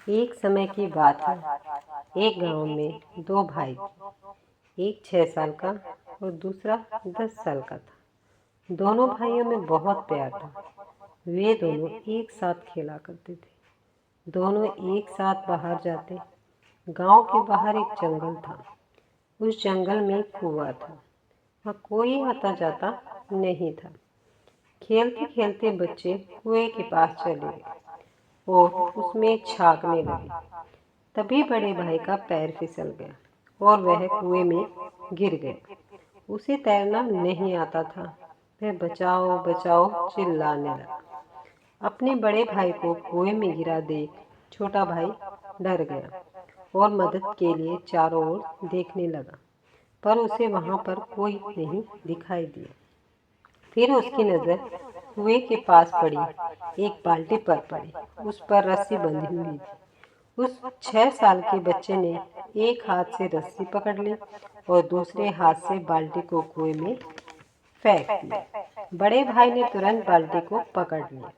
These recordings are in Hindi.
एक समय की बात है। एक गांव में दो भाई थे। एक 6 साल का और दूसरा 10 साल का था। दोनों भाइयों में बहुत प्यार था। वे दोनों एक साथ खेला करते थे। दोनों एक साथ बाहर जाते। गांव के बाहर एक जंगल था। उस जंगल में एक कुआं था। वहाँ कोई आता जाता नहीं था। खेलते खेलते बच्चे कुएं के पास चले गए और उसमें झांकने लगे। तभी बड़े भाई का पैर फिसल गया और वह कुएं में गिर गया। उसे तैरना नहीं आता था। वह बचाओ बचाओ चिल्लाने लगा। अपने बड़े भाई को कुएं में गिरा देख छोटा भाई डर गया और मदद के लिए चारों ओर देखने लगा, पर उसे वहां पर कोई नहीं दिखाई दिया। फिर उसकी नज़र कुएं के पास पड़ी। एक बाल्टी पर पड़ी। उस पर रस्सी बंधी हुई थी। उस 6 साल के बच्चे ने एक हाथ से रस्सी पकड़ ली और दूसरे हाथ से बाल्टी को कुएं में फेंक दिया। बड़े भाई ने तुरंत बाल्टी को पकड़ लिया।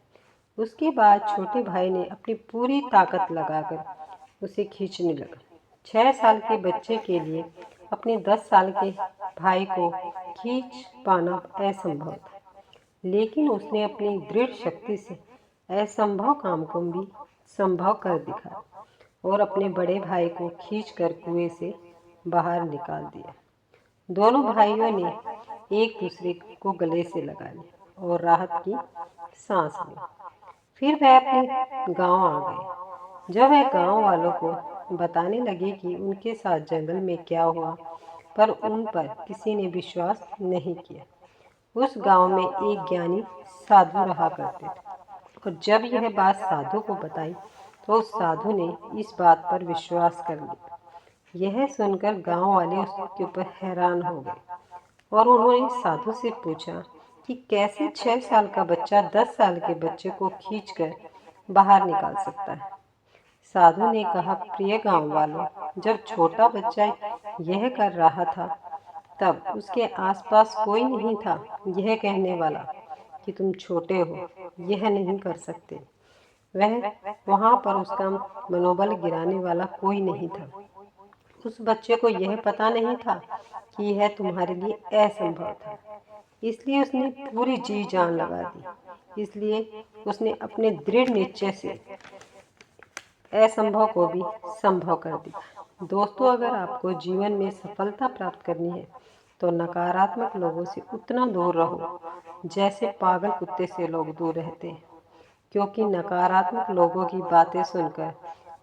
उसके बाद छोटे भाई ने अपनी पूरी ताकत लगाकर उसे खींचने लगा। 6 साल के बच्चे के लिए अपने 10 साल के भाई को खींच पाना असंभव था, लेकिन उसने अपनी दृढ़ शक्ति से असंभव काम को भी संभव कर दिखाया और अपने बड़े भाई को खींचकर कुएं से बाहर निकाल दिया। दोनों भाइयों ने एक दूसरे को गले से लगा लिया और राहत की सांस ली। फिर वह अपने गांव आ गए। जब वह गांव वालों को बताने लगे कि उनके साथ जंगल में क्या हुआ, पर उन पर किसी ने विश्वास नहीं किया। उस गांव में एक ज्ञानी साधु रहा करते थे और जब यह बात साधु को बताई तो उस साधु ने इस बात पर विश्वास कर लिया। यह सुनकर गांव वाले उसके ऊपर हैरान हो गए और उन्होंने साधु से पूछा कि कैसे 6 साल का बच्चा 10 साल के बच्चे को खींचकर बाहर निकाल सकता है। साधु ने कहा, प्रिय गांव वालों, जब छोटा बच्चा यह कर रहा था तब उसके आसपास कोई नहीं था यह कहने वाला कि तुम छोटे हो, यह नहीं कर सकते। वहां पर उसका मनोबल गिराने वाला कोई नहीं था। उस बच्चे को यह पता नहीं था कि यह तुम्हारे लिए असंभव था, इसलिए उसने पूरी जी जान लगा दी। इसलिए उसने अपने दृढ़ निश्चय से असंभव को भी संभव कर दिया। दोस्तों, अगर आपको जीवन में सफलता प्राप्त करनी है तो नकारात्मक लोगों से उतना दूर रहो जैसे पागल कुत्ते से लोग दूर रहते हैं, क्योंकि नकारात्मक लोगों की बातें सुनकर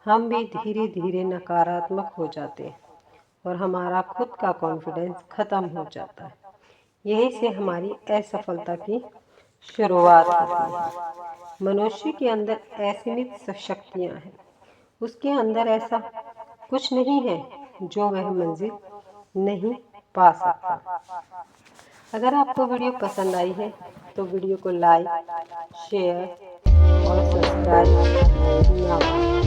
हम भी धीरे धीरे नकारात्मक हो जाते हैं और हमारा खुद का कॉन्फिडेंस खत्म हो जाता है। यही से हमारी असफलता की शुरुआत होती है। मनुष्य के अंदर असीमित शक्तियाँ हैं। उसके अंदर ऐसा कुछ नहीं है जो वह मंजिल नहीं पा सकता। अगर आपको वीडियो पसंद आई है तो वीडियो को लाइक, शेयर और सब्सक्राइब ना भूलें।